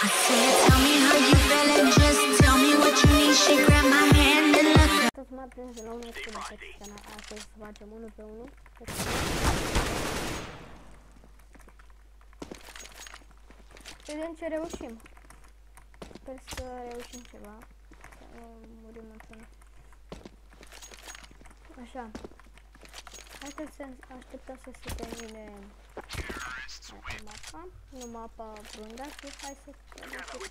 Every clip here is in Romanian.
I said, tell me how you feel and just tell me what you need. She grabbed my hand and looked up. Tot m-a prins din nou pe canal. Astăzi să facem 1 pe 1. Vedem ce reușim. Sper să reușim ceva. Să nu murim într-una. Așa. Haideți să așteptăm să se termine mapa. Nu mapa brunda și hai să vreau să văd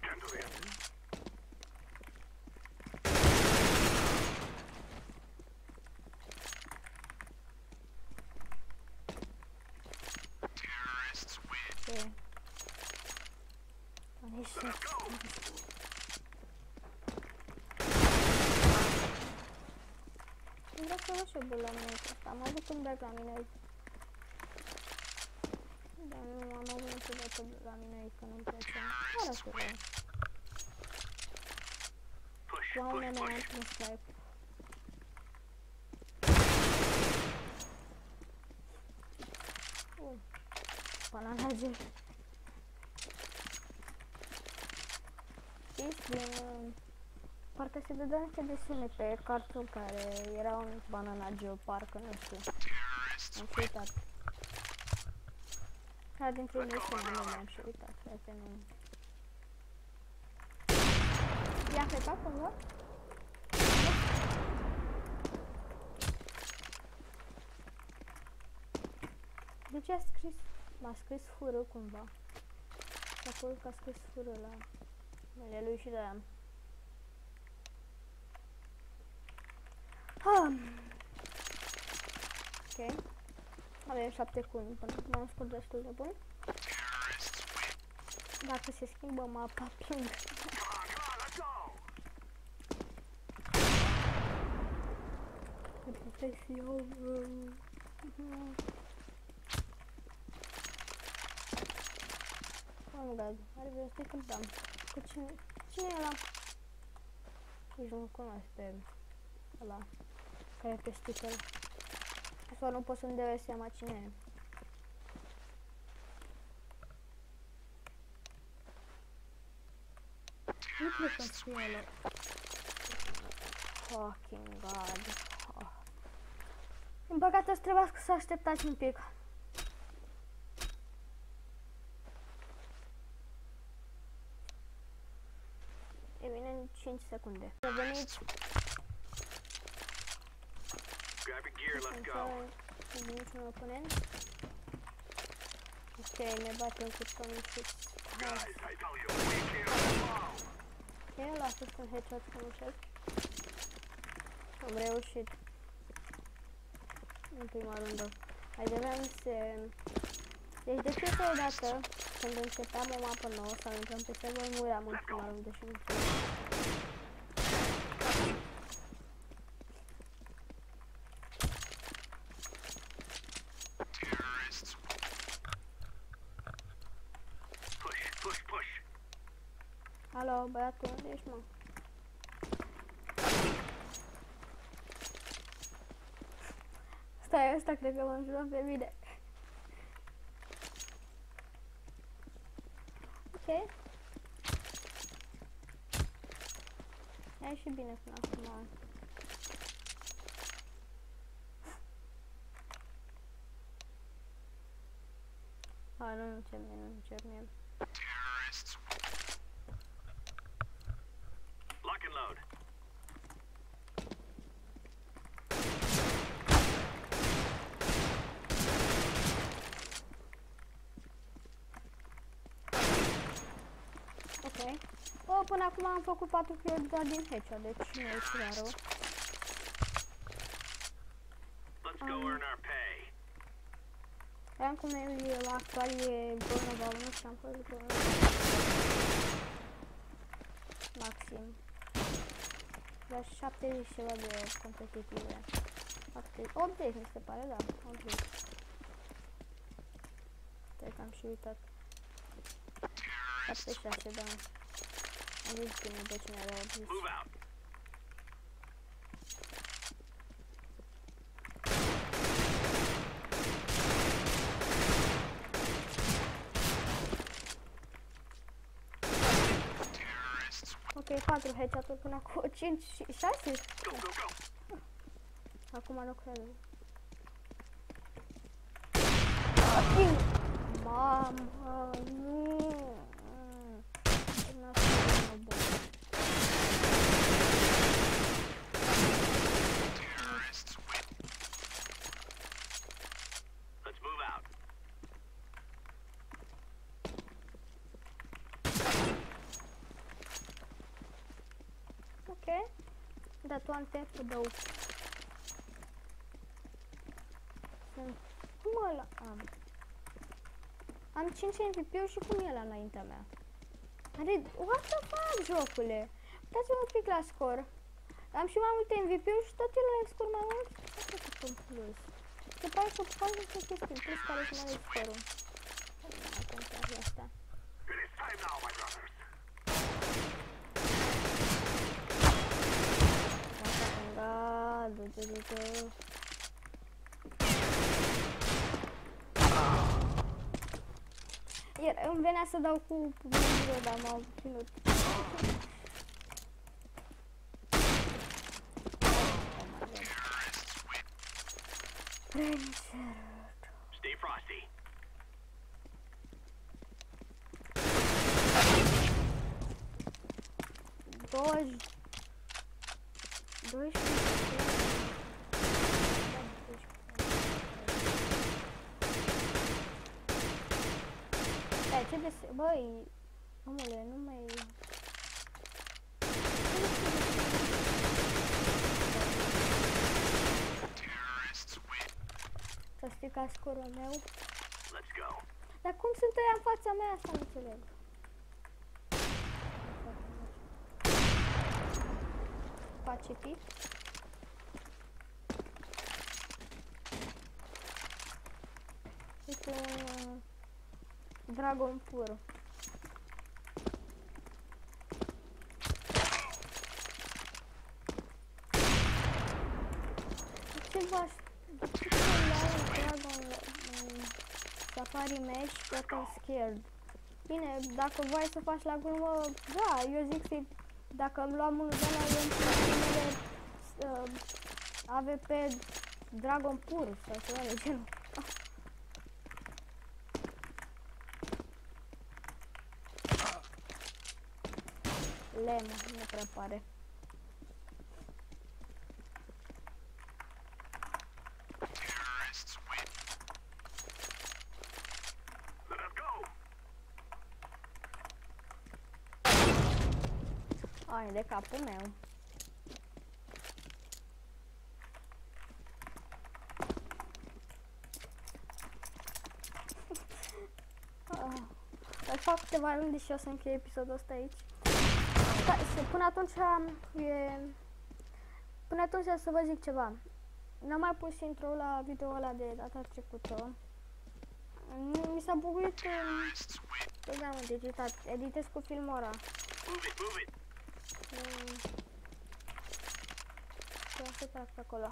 și eu la mine asta. Am avut un bag la mine. Dar nu am avut niciodată la mine că nu-mi place. Ară să vreau. Doamne, mi-am prins snipe. Banana gel. Știți, din... Parcă se dădea niște desene pe cartul care era un banana gel, parcă, nu știu. Am și uitat. Una dintre ei este nume, mi-am și uitat, frate, nu... I-a afectat cumva? De ce a scris? M-a scris fură cumva. S-a părut că a scris fură la numele lui și de-aia. Ok. Avem 7 cuni până acum, am scos destul de bun. Dacă se schimbă mapa, plâng. Oh my god, are vrea să-i cântăm. Cu cine? Cine e ăla? Nici nu-l cunosc pe ăla care e pe sticker. Sau nu pot să-mi dea seama cine e. Nu cred că-ți fie ăla. Fucking god. Din păcate o să trebuiască să așteptați un pic. E bine în 5 secunde. Reveniți. Niciun oponent. Ok, ne batem cu Tony Six. Ok, l-a fost un headshot frumușel. Am reușit. În prima rundă. Hai de vreau să... Deci de fiecare dată când începeam o mapă nouă sau intrăm pe server, muream în prima rundă și nu știu. Alo, băiatul, unde ești, mă? Stai, ăsta cred că m-am jurat pe mine. Ok. A ieșit bine până acum. A, nu cer mie, nu cer mie. Lock and load. Ok. O, până acum am făcut 4 kill doar din headshot, deci nu e ceva rău. Let's go earn our pay. Vedeam cum e la actual e Burnout 1 și am fost maxim. La 70 ceva de competitive. 80 mi se pare, da, 80. Stai că am și uitat. 76, da. Am zis bine de cine era 80. Ok, 4 headshot-uri până acum, 5, 6? Go, go, go. Acum nu cred. Fucking! Mamă, nu! Nu asta e bun. Let's move out. Ok. That one tap though. Sunt... Cum ăla am? Am 5 MVP-uri și cum e ăla înaintea mea? What the fuck, jocule? Uitați-vă un pic la scor. Am și mai multe MVP-uri și tot el are scor mai mult. Asta e în plus. Se pare că fac niște chestii în plus care să mai are scorul. Nu mai contează asta. It is time now, my brothers. Da, du-te. Iar îmi venea să dau cu mâinile, dar m-au ținut. Stay frosty. Ce de... Băi, omule, nu mai... Să strica scorul meu. Let's go. Dar cum sunt ăia în fața mea? Asta nu înțeleg. Pacific. Uite un... Dragon pur. Ce v-aș... De ce să-mi Dragon Safari Mesh Total Scared? Bine, dacă voi să faci la glumă, da, eu zic să dacă îmi luam unul de la eu primele AVP Dragon pur sau ceva de genul. Lemn, nu prea pare. Ai, de capul meu. Să fac câteva runde și o să închei episodul ăsta aici. Până atunci să vă zic ceva. N-am mai pus intro la video ăla de data trecută. Mi s-a buguit programul digital. Editez cu Filmora. O să trag pe acolo.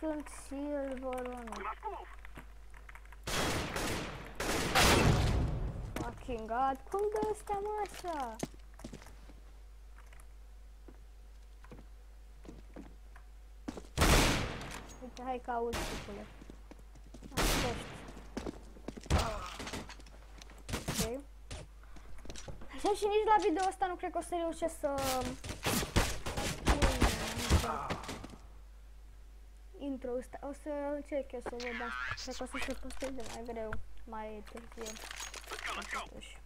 Sunt silver 1. Fucking god, cum dă ăsta mă așa? Uite, hai că auzi, tipule. Ok. Așa și nici la video ăsta nu cred că o să reușesc să... intro ăsta. O să încerc eu să văd, dar cred că o să se posteze mai greu, mai târziu. Totuși.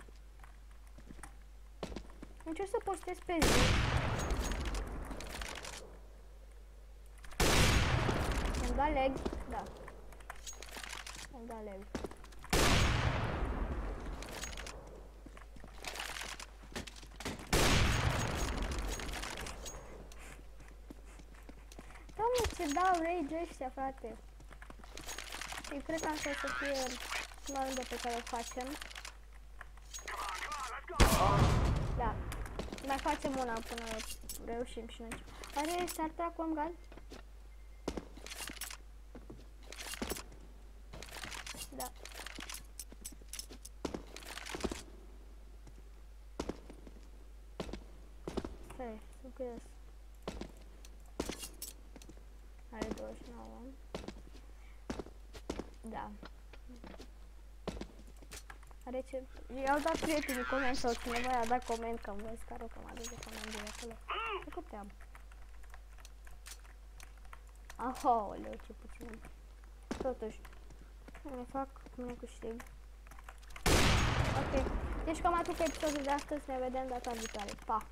Încerc să postez pe zi. Îmi da lag, da. Îmi da lag. Doamne, ce dau rage ăștia, frate. Și cred că asta o să fie prima rundă pe care o facem. Da. Mai facem una până reușim și noi. Are starter cu gal? Da. Stai, să crezi. Are 29. Da. Are ce... I-au dat prietenii coment sau cineva i-a dat coment că am văzut care o comandă de coment de acolo. Ce câte am? Aoleu, ce puțin am. Totuși. Ne fac cum ne câștig. Ok. Deci cam atât cu episodul de astăzi. Ne vedem data viitoare. Pa!